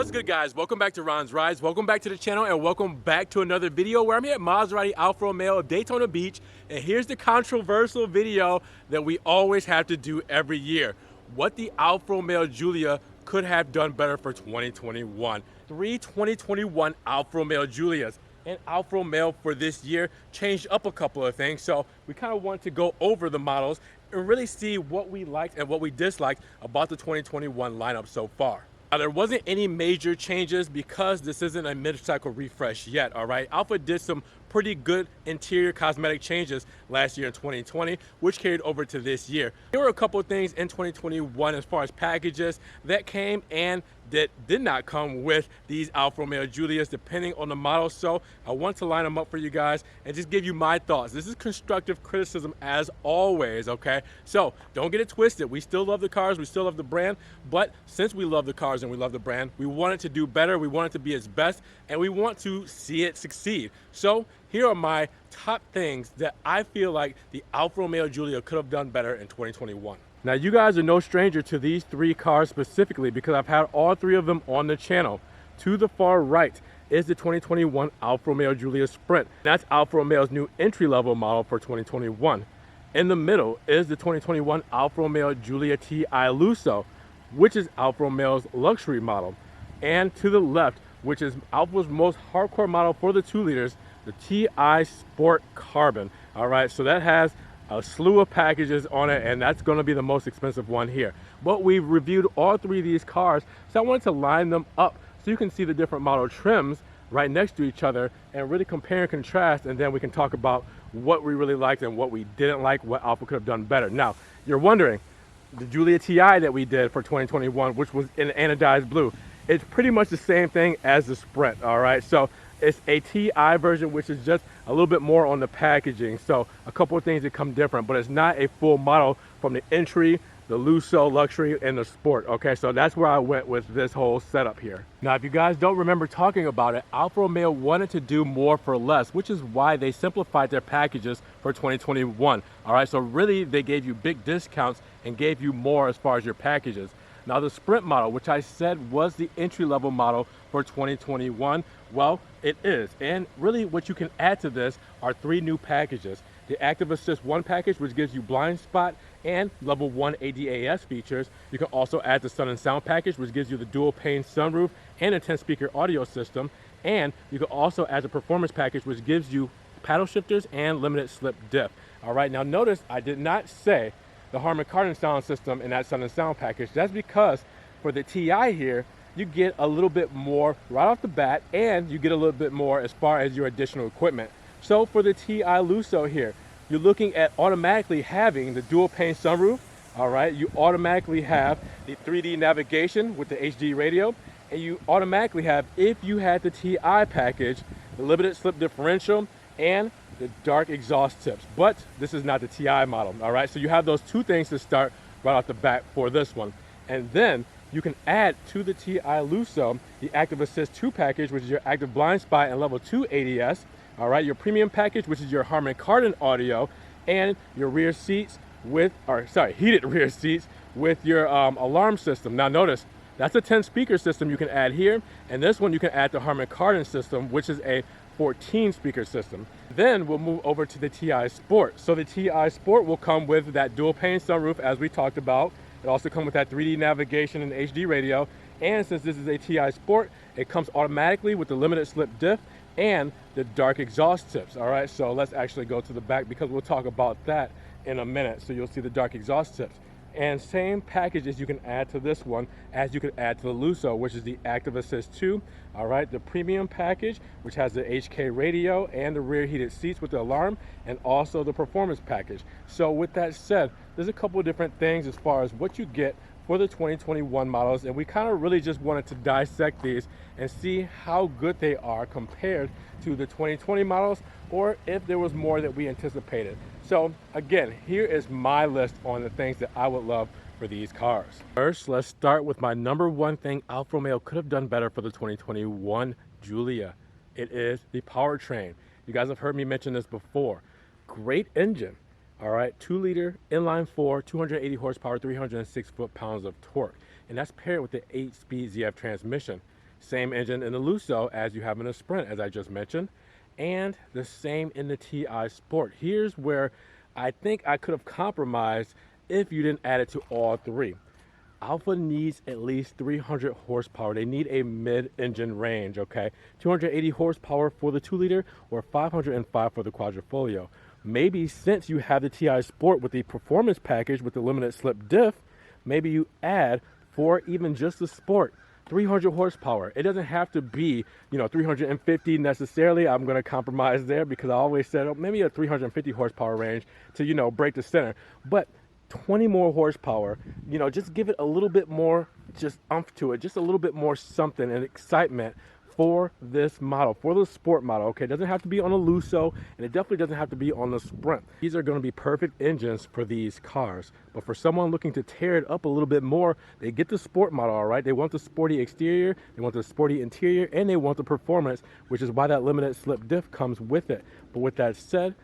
What's good, guys? Welcome back to Ron's Rides. Welcome back to the channel, and welcome back to another video where I'm here at Maserati Alfa Romeo of Daytona Beach. And here's the controversial video that we always have to do every year. What the Alfa Romeo Giulia could have done better for 2021. 2021 Alfa Romeo Giulias. And Alfa Romeo for this year changed up a couple of things. So we kind of want to go over the models and really see what we liked and what we disliked about the 2021 lineup so far. Now, there wasn't any major changes because this isn't a mid-cycle refresh yet, all right? Alfa did some pretty good interior cosmetic changes last year in 2020, which carried over to this year. There were a couple of things in 2021 as far as packages that came and that did not come with these Alfa Romeo Giulias, depending on the model. So I want to line them up for you guys and just give you my thoughts. This is constructive criticism as always, okay? So don't get it twisted. We still love the cars, we still love the brand, but since we love the cars and we love the brand, we want it to do better, we want it to be its best, and we want to see it succeed. So here are my top things that I feel like the Alfa Romeo Giulia could have done better in 2021. Now, you guys are no stranger to these three cars specifically because I've had all three of them on the channel. To the far right is the 2021 Alfa Romeo Giulia Sprint. That's Alfa Romeo's new entry-level model for 2021. In the middle is the 2021 Alfa Romeo Giulia Ti Lusso, which is Alfa Romeo's luxury model. And to the left, which is Alfa's most hardcore model for the 2 liters, the Ti Sport Carbon. All right, so that has a slew of packages on it, and that's going to be the most expensive one here. But we've reviewed all three of these cars, so I wanted to line them up so you can see the different model trims right next to each other and really compare and contrast, and then we can talk about what we really liked and what we didn't like, what Alfa could have done better. Now, you're wondering, the Giulia Ti that we did for 2021, which was in anodized blue, it's pretty much the same thing as the Sprint, all right? So it's a Ti version, which is just a little bit more on the packaging. So a couple of things that come different, but it's not a full model from the entry, the Lusso, luxury, and the Sport, okay? So that's where I went with this whole setup here. Now, if you guys don't remember talking about it, Alfa Romeo wanted to do more for less, which is why they simplified their packages for 2021, all right? So really, they gave you big discounts and gave you more as far as your packages. Now, the Sprint model, which I said was the entry-level model for 2021, well, it is. And really what you can add to this are 3 new packages. The Active Assist 1 package, which gives you blind spot and level 1 ADAS features. You can also add the Sun and Sound package, which gives you the dual pane sunroof and a 10-speaker audio system. And you can also add the Performance package, which gives you paddle shifters and limited slip diff. All right, now notice I did not say the Harman Kardon sound system in that Sun and Sound package. That's because for the Ti here, you get a little bit more right off the bat, and you get a little bit more as far as your additional equipment. So for the Ti Lusso here, you're looking at automatically having the dual pane sunroof, all right? You automatically have the 3D navigation with the HD radio, and you automatically have, if you had the Ti package, the limited slip differential and the dark exhaust tips. But this is not the Ti model, all right? So you have those 2 things to start right off the bat for this one. And then you can add to the Ti Lusso the Active Assist 2 package, which is your active blind spot and level 2 ADS, all right? Your premium package, which is your Harman Kardon audio, and your rear seats with, heated rear seats with your alarm system. Now notice, that's a 10-speaker system you can add here, and this one you can add the Harman Kardon system, which is a 14-speaker system. Then we'll move over to the Ti Sport. So the Ti Sport will come with that dual pane sunroof, as we talked about. It also comes with that 3D navigation and HD radio. And since this is a Ti Sport, it comes automatically with the limited slip diff and the dark exhaust tips. All right, so let's actually go to the back because we'll talk about that in a minute. So you'll see the dark exhaust tips. And same packages you can add to this one as you could add to the Lusso, which is the Active Assist 2. All right, the premium package, which has the HK radio and the rear heated seats with the alarm, and also the Performance package. So with that said, there's a couple of different things as far as what you get for the 2021 models, and we kind of really just wanted to dissect these and see how good they are compared to the 2020 models, or if there was more that we anticipated. So again, here is my list on the things that I would love for these cars. First, let's start with my number 1 thing Alfa Romeo could have done better for the 2021 Giulia. It is the powertrain. You guys have heard me mention this before. Great engine, all right, 2-liter inline 4, 280 horsepower, 306 foot-pounds of torque, and that's paired with the 8-speed ZF transmission. Same engine in the Lusso as you have in the Sprint, as I just mentioned, and the same in the TI Sport. Here's where I think I could have compromised if you didn't add it to all three. Alfa needs at least 300 horsepower. They need a mid-engine range, okay? 280 horsepower for the 2-liter or 505 for the Quadrifoglio. Maybe since you have the TI Sport with the performance package with the limited slip diff, maybe you add for even just the Sport 300 horsepower. It doesn't have to be, 350 necessarily. I'm going to compromise there because I always said maybe a 350 horsepower range to, break the center. But 20 more horsepower, just give it a little bit more just umph to it, just a little bit more something and excitement for this model, for the Sport model. Okay, it doesn't have to be on a Lusso, and it definitely doesn't have to be on the Sprint. These are going to be perfect engines for these cars, but for someone looking to tear it up a little bit more, they get the Sport model. All right, they want the sporty exterior, they want the sporty interior, and they want the performance, which is why that limited slip diff comes with it. But with that said,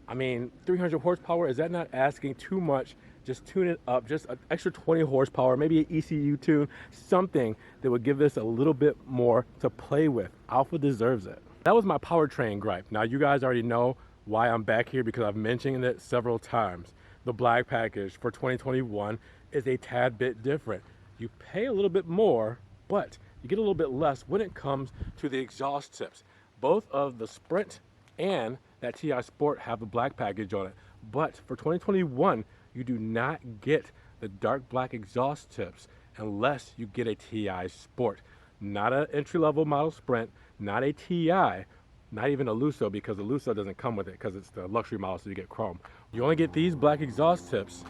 300 horsepower, is that not asking too much? Just tune it up, just an extra 20 horsepower, maybe an ECU tune, something that would give this a little bit more to play with. Alfa deserves it. That was my powertrain gripe. Now you guys already know why I'm back here because I've mentioned it several times. The black package for 2021 is a tad bit different. You pay a little bit more, but you get a little bit less when it comes to the exhaust tips. Both of the Sprint and that TI Sport have the black package on it, but for 2021, you do not get the dark black exhaust tips unless you get a TI Sport. Not an entry-level model Sprint, not a TI, not even a Lusso, because the Lusso doesn't come with it because it's the luxury model, so you get chrome. You only get these black exhaust tips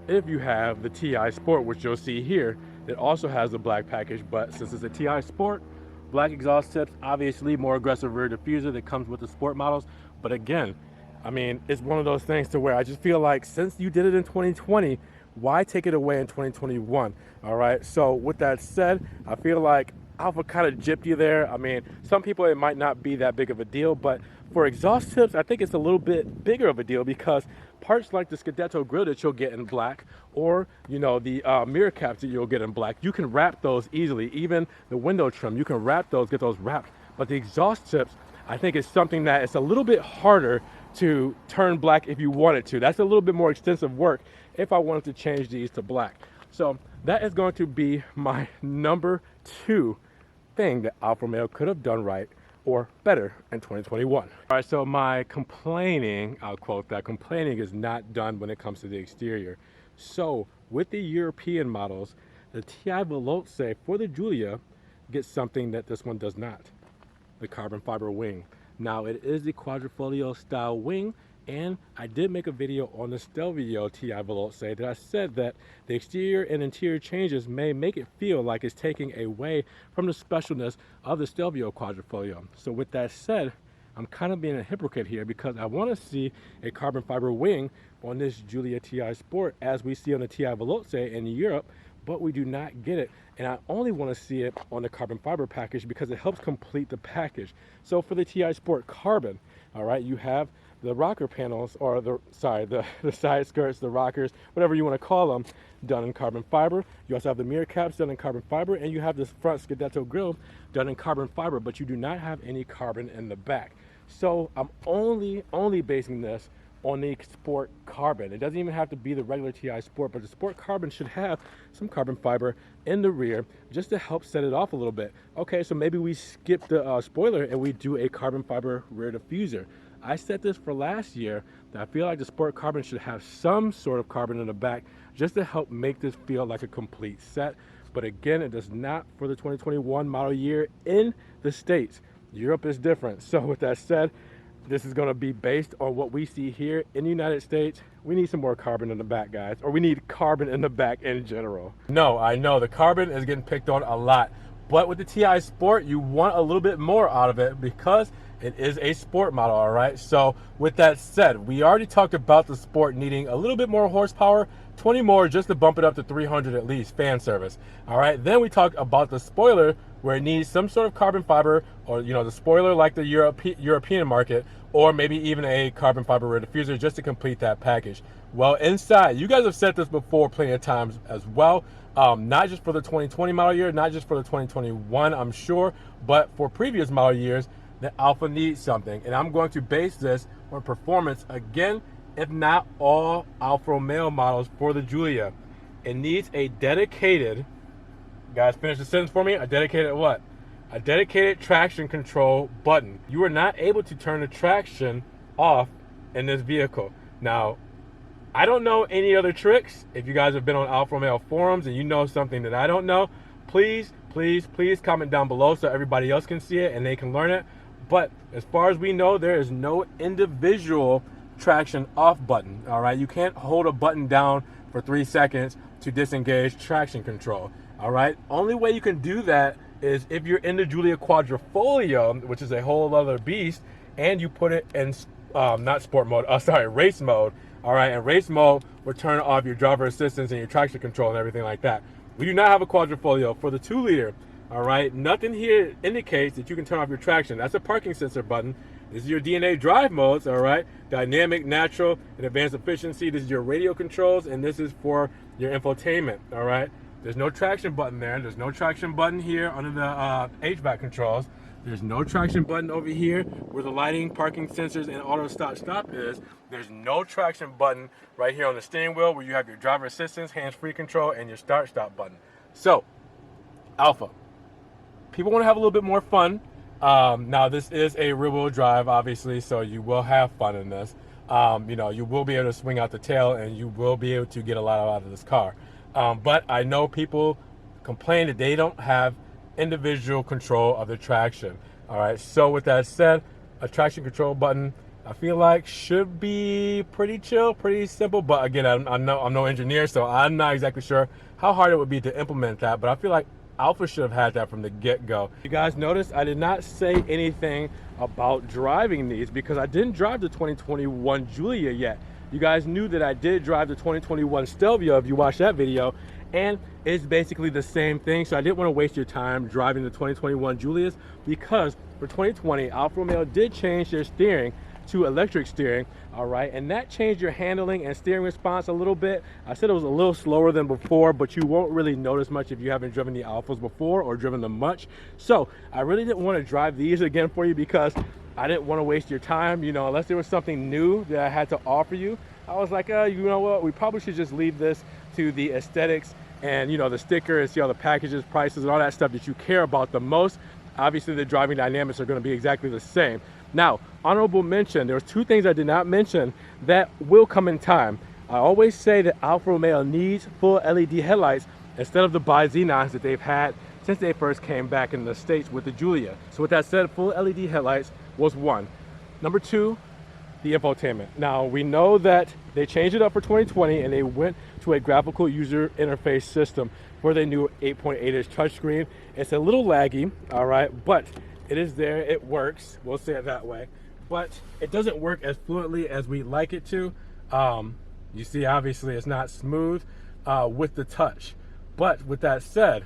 if you have the TI Sport, which you'll see here, that also has the black package, but since it's a TI Sport, black exhaust tips, obviously more aggressive rear diffuser that comes with the Sport models, but again, it's one of those things to where I just feel like since you did it in 2020, why take it away in 2021? All right, so with that said, I feel like Alfa kind of gypped you there. Some people it might not be that big of a deal, but for exhaust tips, I think it's a little bit bigger of a deal because parts like the Scudetto grill that you'll get in black or, the mirror caps that you'll get in black, you can wrap those easily. Even the window trim, you can wrap those, get those wrapped. But the exhaust tips, I think it's something that it's a little bit harder to turn black if you wanted to. That's a little bit more extensive work if I wanted to change these to black. So that is going to be my number 2 thing that Alfa Romeo could have done right or better in 2021. All right, so my complaining, I'll quote that, complaining is not done when it comes to the exterior. So with the European models, the TI Veloce for the Giulia gets something that this one does not, the carbon fiber wing. Now it is the Quadrifoglio style wing, and I did make a video on the Stelvio TI Veloce that I said that the exterior and interior changes may make it feel like it's taking away from the specialness of the Stelvio Quadrifoglio. So with that said, I'm kind of being a hypocrite here because I want to see a carbon fiber wing on this Giulia TI Sport as we see on the TI Veloce in Europe, but we do not get it. And I only want to see it on the carbon fiber package because it helps complete the package. So for the TI Sport carbon, all right, you have the rocker panels, or the side skirts, the rockers, whatever you want to call them, done in carbon fiber. You also have the mirror caps done in carbon fiber, and you have this front Scudetto grille done in carbon fiber, but you do not have any carbon in the back. So I'm only basing this on the Sport carbon. It doesn't even have to be the regular TI Sport, but the Sport carbon should have some carbon fiber in the rear just to help set it off a little bit. Okay, so maybe we skip the spoiler and we do a carbon fiber rear diffuser. I said this for last year that I feel like the Sport carbon should have some sort of carbon in the back just to help make this feel like a complete set. But again, it does not for the 2021 model year in the States. Europe is different. So with that said, this is going to be based on what we see here in the United States. We need some more carbon in the back, guys, or we need carbon in the back in general. No, I know the carbon is getting picked on a lot, but with the TI Sport, you want a little bit more out of it because It is a sport model, all right? So with that said, we already talked about the sport needing a little bit more horsepower, 20 more just to bump it up to 300 at least, fan service, all right? Then we talked about the spoiler, where it needs some sort of carbon fiber, or the spoiler like the European market, or maybe even a carbon fiber rear diffuser just to complete that package. Well, inside, you guys have said this before plenty of times as well, not just for the 2020 model year, not just for the 2021, I'm sure, but for previous model years, the Alfa needs something. And I'm going to base this on performance again, if not all Alfa Romeo models for the Giulia. It needs a dedicated, guys, finish the sentence for me. A dedicated what? A dedicated traction control button. You are not able to turn the traction off in this vehicle. Now, I don't know any other tricks. If you guys have been on Alfa Romeo forums and you know something that I don't know, please, please, please comment down below so everybody else can see it and they can learn it. But as far as we know, there is no individual traction off button, all right? You can't hold a button down for 3 seconds to disengage traction control. All right, only way you can do that is if you're in the Giulia Quadrifoglio, which is a whole other beast, and you put it in not sport mode, race mode. All right, and race mode will turn off your driver assistance and your traction control and everything like that. We do not have a Quadrifoglio for the 2-liter. All right, nothing here indicates that you can turn off your traction. That's a parking sensor button. This is your DNA drive modes, all right? Dynamic, natural, and advanced efficiency. This is your radio controls, and this is for your infotainment, all right? There's no traction button there. There's no traction button here under the HVAC controls. There's no traction button over here where the lighting, parking sensors, and auto stop is. There's no traction button right here on the steering wheel where you have your driver assistance, hands-free control, and your start-stop button. So, Alfa, people want to have a little bit more fun. Now, this is a rear-wheel drive, obviously, so you will have fun in this. You will be able to swing out the tail, and you will be able to get a lot out of this car. But I know people complain that they don't have individual control of the traction. All right, so with that said, a traction control button, I feel like should be pretty chill, pretty simple. But again, I'm no engineer, so I'm not exactly sure how hard it would be to implement that. But I feel like Alfa should have had that from the get-go. You guys notice I did not say anything about driving these because I didn't drive the 2021 Giulia yet. You guys knew that I did drive the 2021 Stelvio if you watched that video, and it's basically the same thing. So I didn't want to waste your time driving the 2021 Giulias because for 2020, Alfa Romeo did change their steering to electric steering, all right, and that changed your handling and steering response a little bit. I said it was a little slower than before, but you won't really notice much if you haven't driven the Alfas before or driven them much. So I really didn't want to drive these again for you because I didn't want to waste your time, unless there was something new that I had to offer you. I was like, you know what, we probably should just leave this to the aesthetics and, the sticker and see all the packages, prices, and all that stuff that you care about the most. Obviously, the driving dynamics are going to be exactly the same. Now, honorable mention, there was 2 things I did not mention that will come in time. I always say that Alfa Romeo needs full LED headlights instead of the bi-xenons that they've had since they first came back in the States with the Giulia. So with that said, full LED headlights was 1. Number 2, the infotainment. Now, we know that they changed it up for 2020 and they went to a graphical user interface system for their new 8.8-inch touchscreen. It's a little laggy, all right, but it is there, it works, we'll say it that way. But it doesn't work as fluently as we'd like it to. You see, obviously, it's not smooth with the touch. But with that said,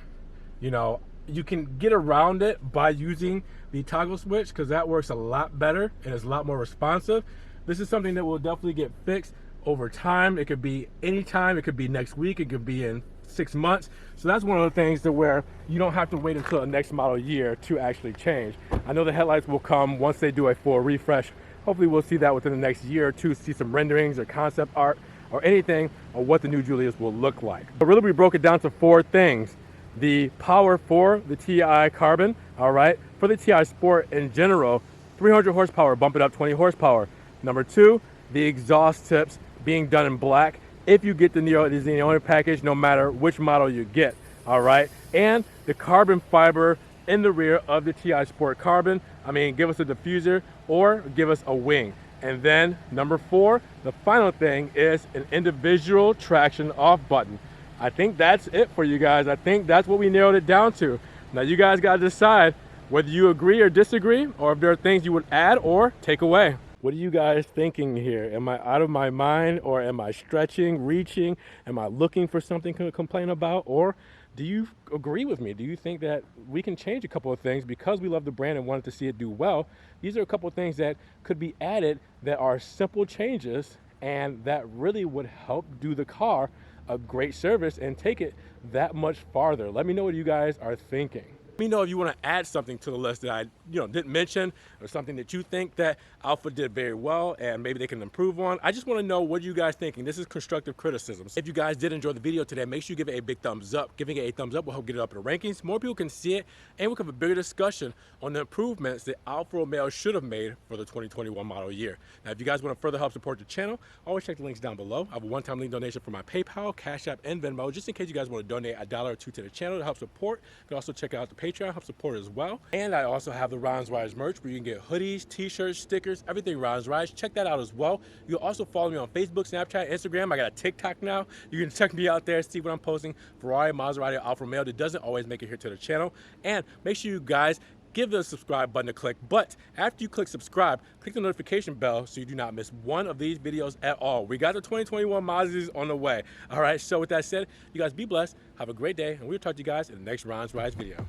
you can get around it by using the toggle switch because that works a lot better and is a lot more responsive. This is something that will definitely get fixed over time. It could be anytime, it could be next week, it could be in 6 months. So that's one of the things to where you don't have to wait until the next model year to actually change. I know the headlights will come once they do a full refresh. Hopefully we'll see that within the next year or two, see some renderings or concept art or anything on what the new Giulias will look like. But really we broke it down to 4 things. The power for the TI Carbon, all right, for the TI Sport in general, 300 horsepower, bump it up 20 horsepower. Number 2, the exhaust tips being done in black if you get the Xenon package, no matter which model you get, all right? And the carbon fiber in the rear of the TI Sport Carbon. Give us a diffuser or give us a wing. And then number 4, the final thing is an individual traction off button. I think that's it for you guys. I think that's what we narrowed it down to. Now you guys got to decide whether you agree or disagree, or if there are things you would add or take away. What are you guys thinking here? Am I out of my mind, or am I stretching, reaching? Am I looking for something to complain about? Or do you agree with me? Do you think that we can change a couple of things because we love the brand and wanted to see it do well? These are a couple of things that could be added that are simple changes and that really would help do the car a great service and take it that much farther. Let me know what you guys are thinking. Let me know if you want to add something to the list that I didn't mention, or something that you think that Alfa did very well and maybe they can improve on. I just want to know what you guys thinking. This is constructive criticism. If you guys did enjoy the video today, make sure you give it a big thumbs up. Giving it a thumbs up will help get it up in the rankings. More people can see it, and we can have a bigger discussion on the improvements that Alfa Romeo should have made for the 2021 model year. Now, if you guys want to further help support the channel, always check the links down below. I have a one-time link donation for my PayPal, Cash App, and Venmo, just in case you guys want to donate $1 or $2 to the channel to help support. You can also check out the Patreon, help support as well. And I also have the Ron's Rides merch where you can get hoodies, t-shirts, stickers, everything Ron's Rides. Check that out as well. You can also follow me on Facebook, Snapchat, Instagram. I got a TikTok now. You can check me out there, see what I'm posting. Ferrari, Maserati, Alfa Romeo. That doesn't always make it here to the channel. And make sure you guys give the subscribe button a click. But after you click subscribe, click the notification bell so you do not miss one of these videos at all. We got the 2021 Mazdas on the way. All right, so with that said, you guys be blessed. Have a great day, and we'll talk to you guys in the next Ron's Rides video.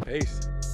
Peace.